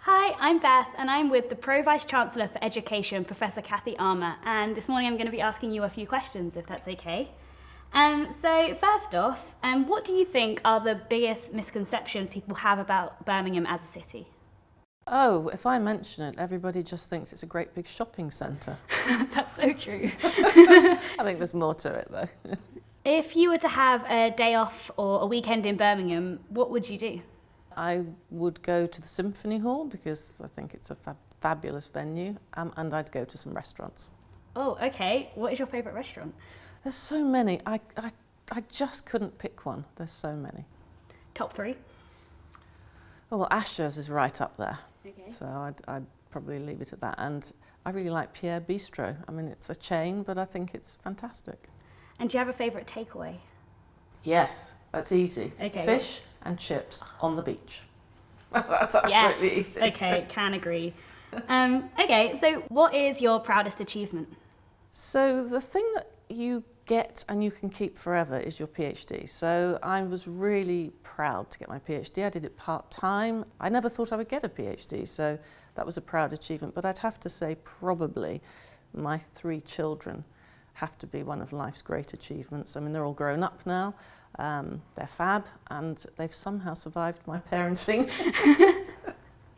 Hi, I'm Beth and I'm with the Pro Vice Chancellor for Education, Professor Kathy Armour, and this morning I'm going to be asking you a few questions, if that's okay. So first off, what do you think are the biggest misconceptions people have about Birmingham as a city? Oh, if I mention it, everybody just thinks it's a great big shopping centre. That's so true. I think there's more to it though. If you were to have a day off or a weekend in Birmingham, what would you do? I would go to the Symphony Hall because I think it's a fabulous venue, and I'd go to some restaurants. Oh, okay. What is your favourite restaurant? There's so many. I just couldn't pick one. There's so many. Top three? Oh, well, Asher's is right up there. Okay. So I'd probably leave it at that. And I really like Pierre Bistro. I mean, it's a chain, but I think it's fantastic. And do you have a favourite takeaway? Yes, that's easy. Okay. Fish and chips on the beach. That's absolutely easy. Okay, can agree. Okay, so what is your proudest achievement? So the thing that you get and you can keep forever is your PhD. So I was really proud to get my PhD. I did it part-time. I never thought I would get a PhD, so that was a proud achievement. But I'd have to say probably my 3 children have to be one of life's great achievements. I mean, they're all grown up now. They're fab, and they've somehow survived my parenting.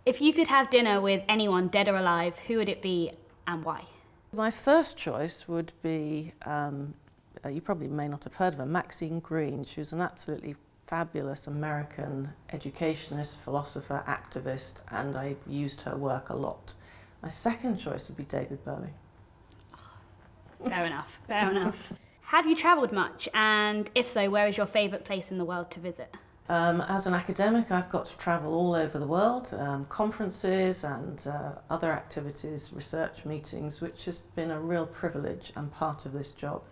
If you could have dinner with anyone, dead or alive, who would it be and why? My first choice would be, you probably may not have heard of her, Maxine Greene. She was an absolutely fabulous American educationist, philosopher, activist, and I've used her work a lot. My second choice would be David Bowie. Fair enough, fair enough. Have you travelled much? And if so, where is your favourite place in the world to visit? As an academic, I've got to travel all over the world, conferences and other activities, research meetings, which has been a real privilege and part of this job.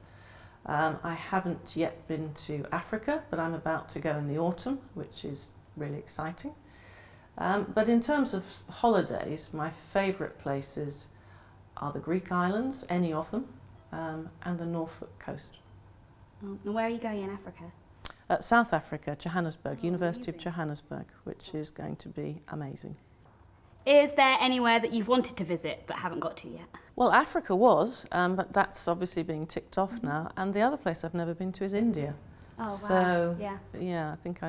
I haven't yet been to Africa, but I'm about to go in the autumn, which is really exciting. But in terms of holidays, my favourite places are the Greek islands, any of them, and the Norfolk coast. And where are you going in Africa? South Africa, Johannesburg, Oh, University amazing. of Johannesburg, which is going to be amazing. Is there anywhere that you've wanted to visit but haven't got to yet? Well, Africa was, but that's obviously being ticked off now. And the other place I've never been to is India. Oh, wow. So, Yeah. I think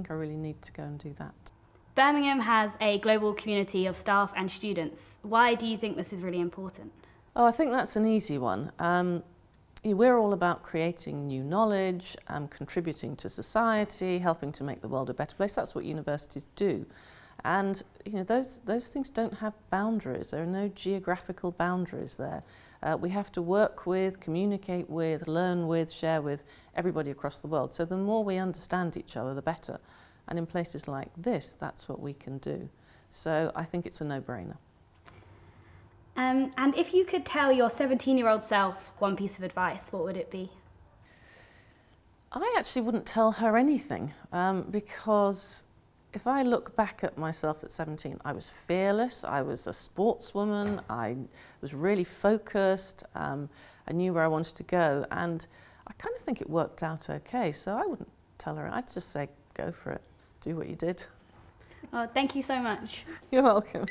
I really need to go and do that. Birmingham has a global community of staff and students. Why do you think this is really important? Oh, I think that's an easy one. We're all about creating new knowledge, contributing to society, helping to make the world a better place. That's what universities do. And those things don't have boundaries. There are no geographical boundaries there. We have to work with, communicate with, learn with, share with everybody across the world. So the more we understand each other, the better. And in places like this, that's what we can do. So I think it's a no-brainer. And if you could tell your 17-year-old self one piece of advice, what would it be? I actually wouldn't tell her anything because if I look back at myself at 17, I was fearless, I was a sportswoman, I was really focused, I knew where I wanted to go, and I kind of think it worked out okay, so I wouldn't tell her. I'd just say, go for it, do what you did. Well, thank you so much. You're welcome.